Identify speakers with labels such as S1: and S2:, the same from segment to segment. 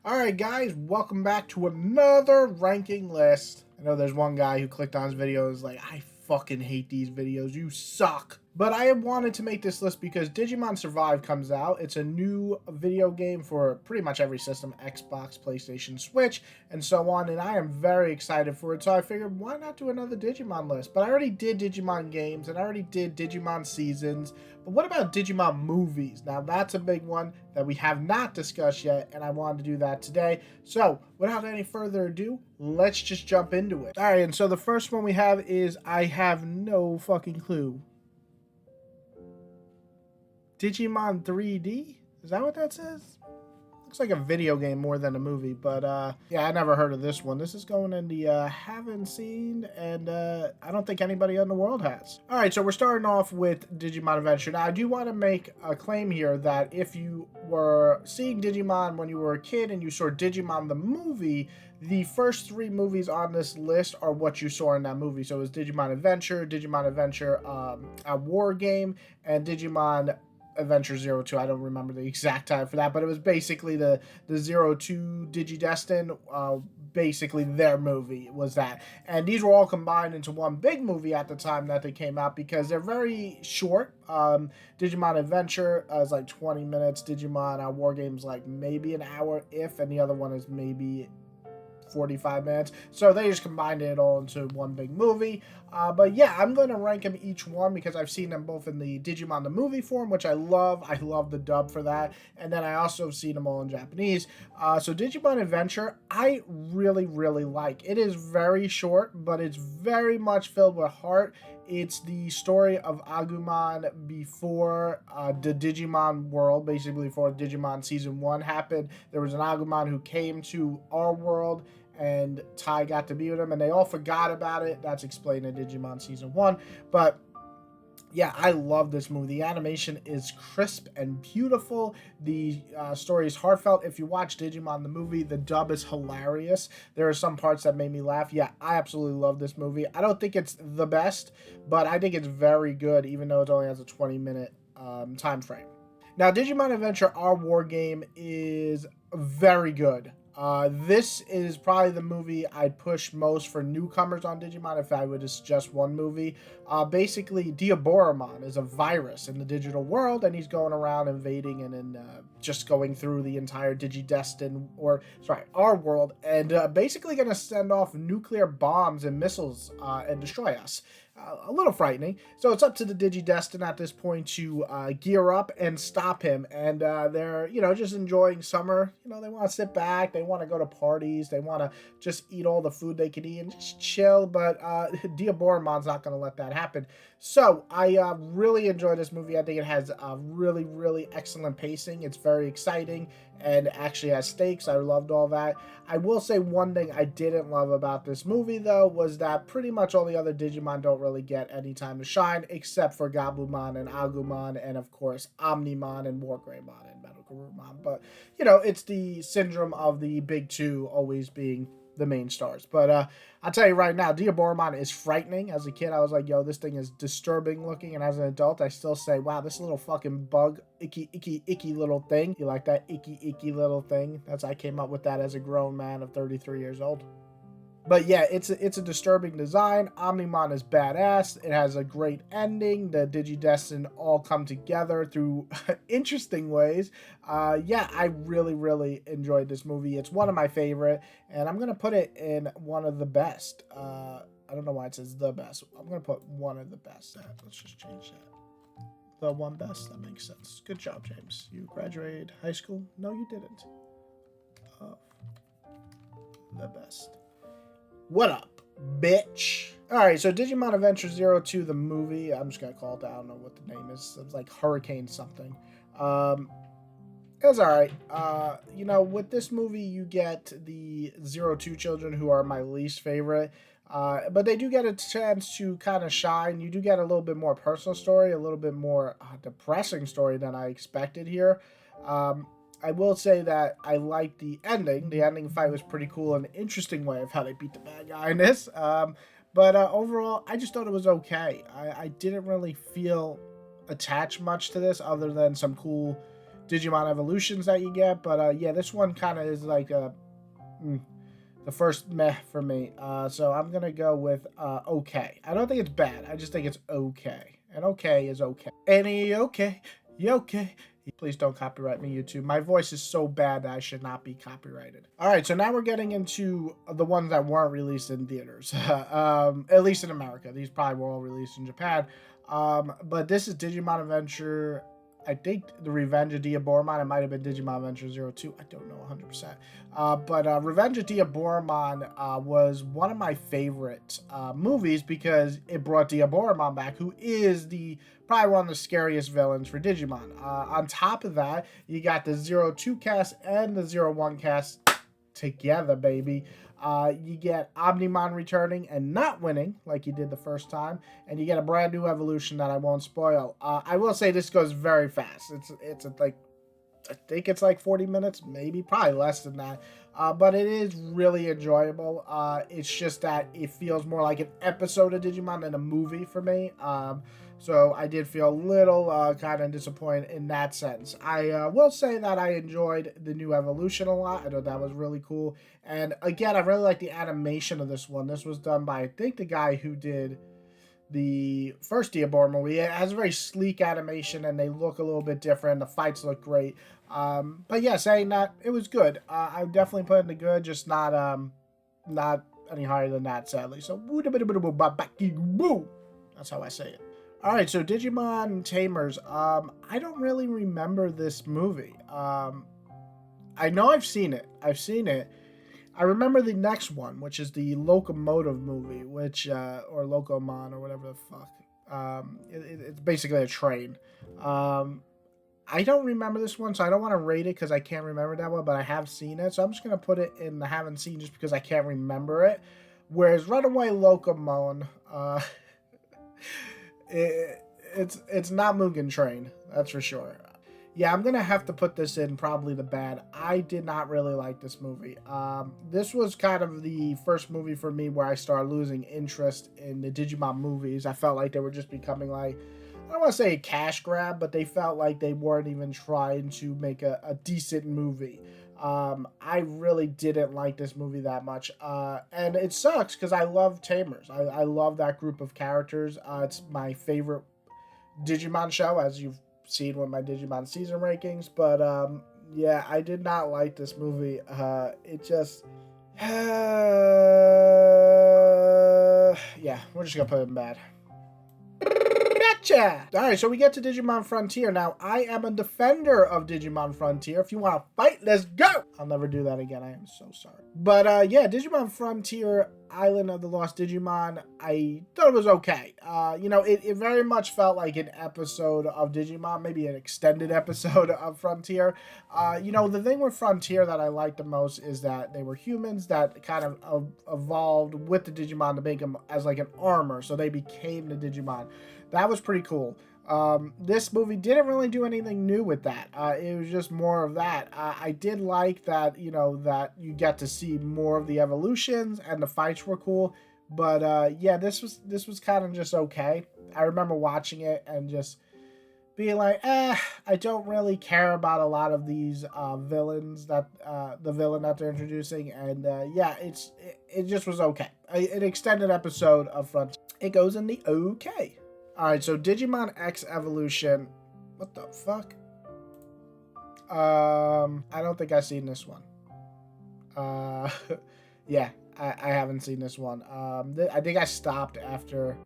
S1: Alright guys, welcome back to another ranking list. I know there's one guy who clicked on his video and was like, I fucking hate these videos, you suck. But I wanted to make this list because Digimon Survive comes out. It's a new video game for pretty much every system, Xbox, PlayStation, Switch, and so on, and I am very excited for it. So I figured, why not do another Digimon list? But I already did Digimon games, and I already did Digimon seasons. But what about Digimon movies? Now that's a big one that we have not discussed yet, and I wanted to do that today. So without any further ado, let's just jump into it. All right, and so the first one we have is I have no fucking clue. Digimon 3D? Is that what that says? Looks like a video game more than a movie, but yeah, I never heard of this one. This is going in the haven't seen, and I don't think anybody in the world has. All right, so we're starting off with Digimon Adventure. Now, I do want to make a claim here that if you were seeing Digimon when you were a kid and you saw Digimon the movie, the first three movies on this list are what you saw in that movie. So it was Digimon Adventure, a War Game, and Digimon Adventure 02. I don't remember the exact time for that, but it was basically the 02 Digidestin, basically their movie was that. And these were all combined into one big movie at the time that they came out because they're very short. Digimon Adventure is like 20 minutes. Digimon War Games like maybe an hour if, and the other one is maybe 45 minutes. So they just combined it all into one big movie. But yeah, I'm going to rank them each one because I've seen them both in the Digimon the movie form, which I love. I love the dub for that. And then I also have seen them all in Japanese. So Digimon Adventure, I really, really like. It is very short, but it's very much filled with heart. It's the story of Agumon before the Digimon world, basically before Digimon Season 1 happened. There was an Agumon who came to our world, and Tai got to be with him, and they all forgot about it. That's explained in Digimon Season 1. But yeah, I love this movie. The animation is crisp and beautiful. The story is heartfelt. If you watch Digimon the movie, the dub is hilarious. There are some parts that made me laugh. Yeah, I absolutely love this movie. I don't think it's the best, but I think it's very good, even though it only has a 20-minute time frame. Now, Digimon Adventure, our war game, is very good. This is probably the movie I'd push most for newcomers on Digimon if I would suggest one movie. Basically, Diaboromon is a virus in the digital world, and he's going around invading and just going through the entire Digidestin, our world, and basically going to send off nuclear bombs and missiles and destroy us. A little frightening. So it's up to the Digidestin at this point to gear up and stop him. And they're, just enjoying summer. They want to sit back. They want to go to parties. They want to just eat all the food they can eat and just chill. But Diaboromon's not going to let that happen. So I really enjoy this movie. I think it has really, really excellent pacing. It's very exciting and actually has stakes. I loved all that. I will say one thing I didn't love about this movie, though, was that pretty much all the other Digimon don't really get any time to shine, except for Gabumon and Agumon, and of course Omnimon and Wargreymon and Metalgarurumon. But it's the syndrome of the big two always being the main stars. But I'll tell you right now, Diaboromon is frightening. As a kid, I was like, yo, this thing is disturbing looking. And as an adult, I still say, wow, this little fucking bug, icky, icky, icky little thing. You like that icky, icky little thing? I came up with that as a grown man of 33 years old. But yeah, it's a disturbing design. Omnimon is badass. It has a great ending. The Digidestin all come together through interesting ways. Yeah, I really, really enjoyed this movie. It's one of my favorite, and I'm going to put it in one of the best. I don't know why it says the best. I'm going to put one of the best. Let's just change that. The one best. That makes sense. Good job, James. You graduated high school? No, you didn't. The best. What up, bitch? Alright, so Digimon Adventure 02, the movie. I'm just going to call it that. I don't know what the name is. It's like Hurricane something. It was alright. With this movie, you get the 02 children who are my least favorite. But they do get a chance to kind of shine. You do get a little bit more personal story, a little bit more depressing story than I expected here. I will say that I liked the ending. The ending fight was pretty cool, an interesting way of how they beat the bad guy in this. But overall, I just thought it was okay. I didn't really feel attached much to this other than some cool Digimon Evolutions that you get. But yeah, this one kind of is like the first meh for me. So I'm going to go with okay. I don't think it's bad. I just think it's okay. And okay is okay. Any okay. You okay. Please don't copyright me, YouTube. My voice is so bad that I should not be copyrighted. All right, so now we're getting into the ones that weren't released in theaters, at least in America. These probably were all released in Japan. But this is Digimon Adventure. I think the Revenge of Diaboromon. It might have been Digimon Adventure 02. I don't know 100%. But Revenge of Diaboromon was one of my favorite movies because it brought Diaboromon back, who is probably one of the scariest villains for Digimon. On top of that, you got the 02 cast and the 01 cast together, baby. You get Omnimon returning and not winning like you did the first time, and you get a brand new evolution that I won't spoil. I will say this goes very fast. It's like, I think it's like 40 minutes, maybe, probably less than that. But it is really enjoyable. It's just that it feels more like an episode of Digimon than a movie for me. So I did feel a little kind of disappointed in that sense. I will say that I enjoyed the new evolution a lot. I thought that was really cool. And again, I really like the animation of this one. This was done by, I think, the guy who did the first Diabor movie. It has a very sleek animation and they look a little bit different. The fights look great. But yeah, saying that, it was good. I would definitely put it in the good, just not any higher than that, sadly. So, that's how I say it. Alright, so Digimon Tamers. I don't really remember this movie. I know I've seen it. I remember the next one, which is the Locomotive movie, which, or Locomon, or whatever the fuck. It's basically a train. I don't remember this one, so I don't want to rate it because I can't remember that one, but I have seen it. So I'm just going to put it in the haven't seen just because I can't remember it. Whereas Runaway Locomon, it's not Mugen Train, that's for sure. Yeah, I'm gonna have to put this in probably the bad. I did not really like this movie. This was kind of the first movie for me where I started losing interest in the Digimon movies. I felt like they were just becoming like, I don't want to say a cash grab, but they felt like they weren't even trying to make a decent movie. I really didn't like this movie that much. And it sucks because I love Tamers. I love that group of characters. It's my favorite Digimon show, as you've seen with my Digimon season rankings. But yeah, I did not like this movie. It just... yeah, we're just going to put it in bad. Alright, so we get to Digimon Frontier. Now, I am a defender of Digimon Frontier. If you want to fight, let's go! I'll never do that again. I am so sorry. But, yeah, Digimon Frontier, Island of the Lost Digimon, I thought it was okay. You know, it very much felt like an episode of Digimon, maybe an extended episode of Frontier. You know, the thing with Frontier that I liked the most is that they were humans that kind of evolved with the Digimon to make them as like an armor, so they became the Digimon. That was pretty cool. This movie didn't really do anything new with that. It was just more of that. I did like that, you know, that you get to see more of the evolutions and the fights were cool. But yeah, this was kind of just okay. I remember watching it and just being like, I don't really care about a lot of these villains that the villain that they're introducing, and yeah, it just was okay. An extended episode of Frontier. It goes in the okay. All right, so Digimon X Evolution. What the fuck? I don't think I've seen this one. Yeah, I haven't seen this one. I think I stopped after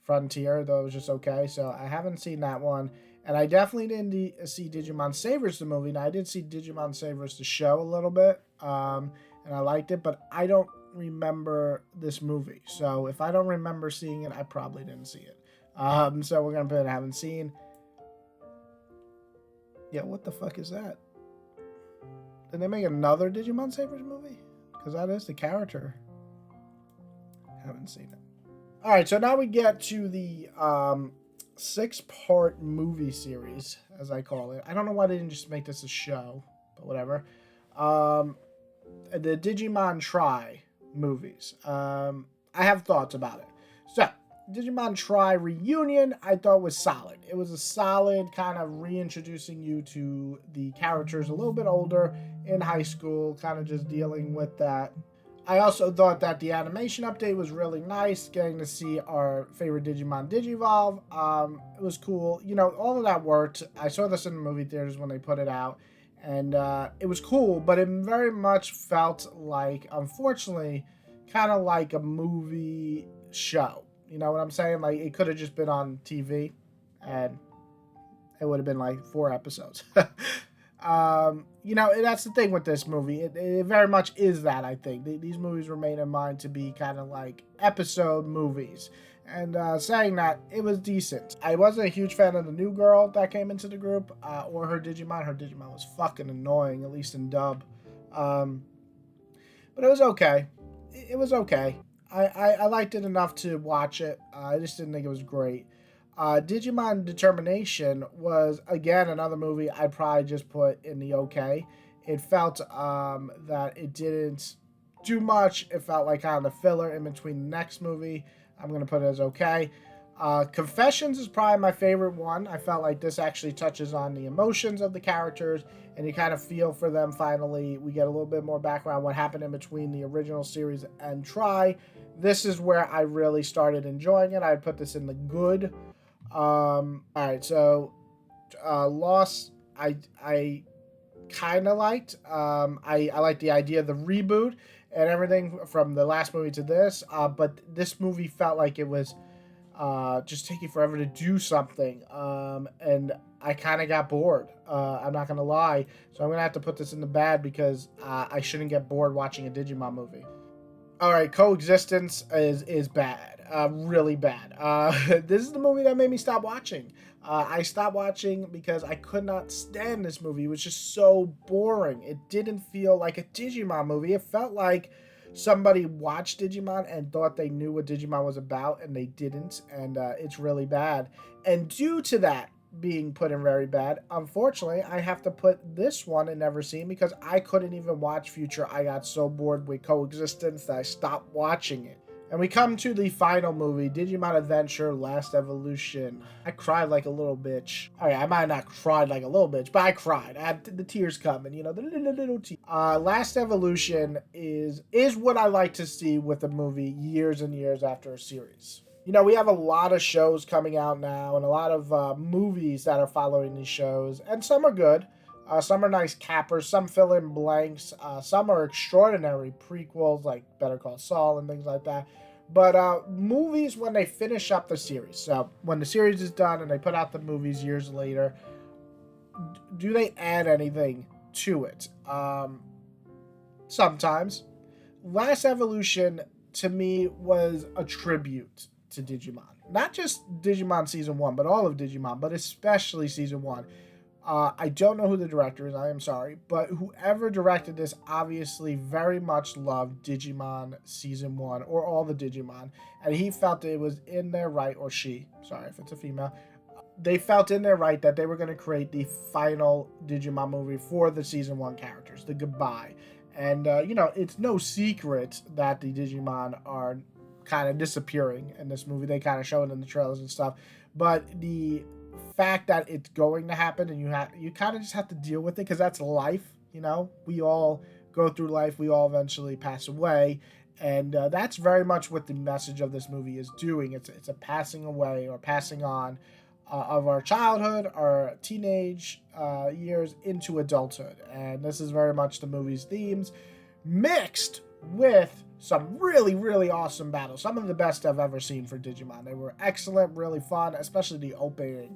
S1: Frontier, though it was just okay. So I haven't seen that one. And I definitely didn't see Digimon Savers the movie. Now, I did see Digimon Savers the show a little bit. And I liked it, but I don't remember this movie. So if I don't remember seeing it, I probably didn't see it. So we're going to put it haven't seen. Yeah, what the fuck is that? Did they make another Digimon Savers movie? Because that is the character. Haven't seen it. Alright, so now we get to the 6-part movie series, as I call it. I don't know why they didn't just make this a show, but whatever. The Digimon Try movies. I have thoughts about it. So, Digimon Try Reunion, I thought was solid. It was a solid kind of reintroducing you to the characters a little bit older in high school, kind of just dealing with that. I also thought that the animation update was really nice, getting to see our favorite Digimon Digivolve. It was cool. You know, all of that worked. I saw this in the movie theaters when they put it out, and it was cool, but it very much felt like, unfortunately, kind of like a movie show. You know what I'm saying? Like, it could have just been on TV, and it would have been like 4 episodes. You know, that's the thing with this movie. It very much is that, I think. These movies were made in mind to be kind of like episode movies. And saying that, it was decent. I wasn't a huge fan of the new girl that came into the group, or her Digimon. Her Digimon was fucking annoying, at least in dub. But it was okay. It was okay. I liked it enough to watch it. I just didn't think it was great. Digimon Determination was, again, another movie I'd probably just put in the okay. It felt that it didn't do much. It felt like kind of the filler in between the next movie. I'm going to put it as okay. Confessions is probably my favorite one. I felt like this actually touches on the emotions of the characters, and you kind of feel for them finally. We get a little bit more background what happened in between the original series and Try. This is where I really started enjoying it. I'd put this in the good. Alright, so Lost, I kind of liked. I like the idea of the reboot and everything from the last movie to this, but this movie felt like it was just taking forever to do something, and I kind of got bored. I'm not gonna lie, so I'm gonna have to put this in the bad because I shouldn't get bored watching a Digimon movie. All right, Coexistence is bad, really bad. This is the movie that made me stop watching. I stopped watching because I could not stand this movie. It was just so boring. It didn't feel like a Digimon movie. It felt like somebody watched Digimon and thought they knew what Digimon was about, and they didn't. And it's really bad. And due to that being put in very bad, unfortunately, I have to put this one in never seen because I couldn't even watch Future. I got so bored with Coexistence that I stopped watching it. And we come to the final movie, Digimon Adventure Last Evolution. I cried like a little bitch. Alright, I might not cried like a little bitch, but I cried. I had the tears coming, you know, the little tears. Last Evolution is what I like to see with a movie years and years after a series. You know, we have a lot of shows coming out now and a lot of movies that are following these shows, and some are good. Some are nice cappers, some fill in blanks, some are extraordinary prequels like Better Call Saul and things like that. But movies, when they finish up the series, so when the series is done and they put out the movies years later, do they add anything to it? Sometimes. Last Evolution, to me, was a tribute to Digimon. Not just Digimon Season 1, but all of Digimon, but especially Season 1. I don't know who the director is, I am sorry, but whoever directed this obviously very much loved Digimon Season 1, or all the Digimon, and he felt it was in their right, or she, sorry if it's a female, they felt in their right that they were going to create the final Digimon movie for the Season 1 characters, the goodbye. And, you know, it's no secret that the Digimon are kind of disappearing in this movie. They kind of show it in the trailers and stuff. But the fact that it's going to happen and you kind of just have to deal with it because that's life, you know? We all go through life. We all eventually pass away. And that's very much what the message of this movie is doing. It's a passing away or passing on of our childhood, our teenage years into adulthood. And this is very much the movie's themes, mixed with some really, really awesome battles. Some of the best I've ever seen for Digimon. They were excellent, really fun, especially the opening.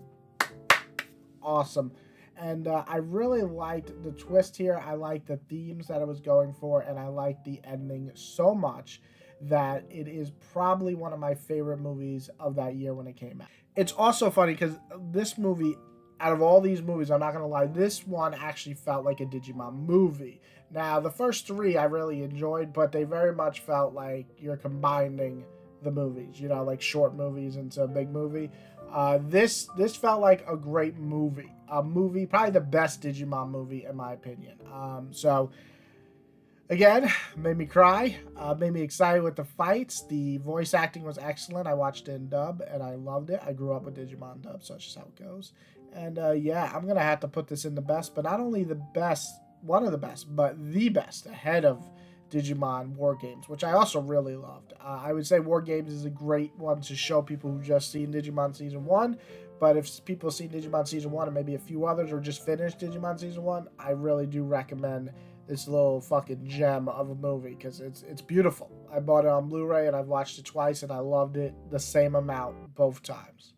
S1: Awesome. And I really liked the twist here. I liked the themes that it was going for, and I liked the ending so much that it is probably one of my favorite movies of that year when it came out. It's also funny because this movie, out of all these movies, I'm not going to lie, this one actually felt like a Digimon movie. Now, the first three I really enjoyed, but they very much felt like you're combining the movies, you know, like short movies into a big movie. This felt like a great movie. A movie, probably the best Digimon movie in my opinion. So Again, made me cry, made me excited with the fights. The voice acting was excellent. I watched it in dub and I loved it. I grew up with Digimon dub, so that's just how it goes. And yeah, I'm going to have to put this in the best, but not only the best, one of the best, but the best, ahead of Digimon War Games, which I also really loved. I would say War Games is a great one to show people who just seen Digimon Season 1. But if people see Digimon Season 1 and maybe a few others or just finished Digimon Season 1, I really do recommend this little fucking gem of a movie because it's beautiful. I bought it on Blu-ray and I've watched it twice and I loved it the same amount both times.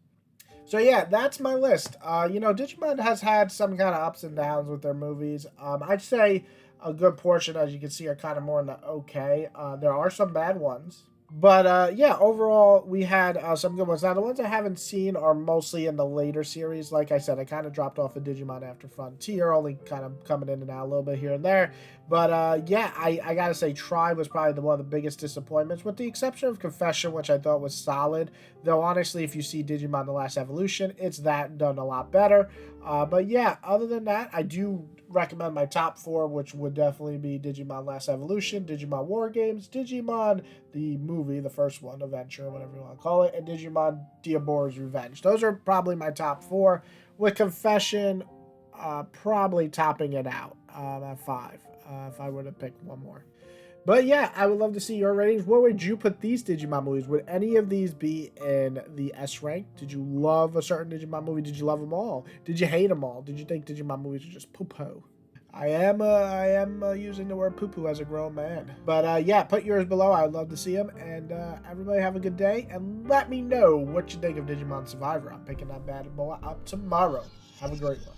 S1: So yeah, that's my list. Digimon has had some kind of ups and downs with their movies. I'd say a good portion, as you can see, are kind of more in the okay. There are some bad ones. But yeah, overall, we had some good ones. Now, the ones I haven't seen are mostly in the later series. Like I said, I kind of dropped off of Digimon after Frontier, only kind of coming in and out a little bit here and there. But yeah, I gotta say, Try was probably one of the biggest disappointments, with the exception of Confession, which I thought was solid. Though, honestly, if you see Digimon The Last Evolution, it's that done a lot better. But yeah, other than that, I do recommend my top four, which would definitely be Digimon Last Evolution, Digimon War Games, Digimon the movie, the first one, Adventure, whatever you want to call it, and Digimon Diabora's Revenge. Those are probably my top four, with Confession probably topping it out at five, if I were to pick one more. But yeah, I would love to see your ratings. Where would you put these Digimon movies? Would any of these be in the S rank? Did you love a certain Digimon movie? Did you love them all? Did you hate them all? Did you think Digimon movies are just poo-poo? I am using the word poo-poo as a grown man. But yeah, put yours below. I would love to see them. And everybody have a good day. And let me know what you think of Digimon Survivor. I'm picking that bad boy up tomorrow. Have a great one.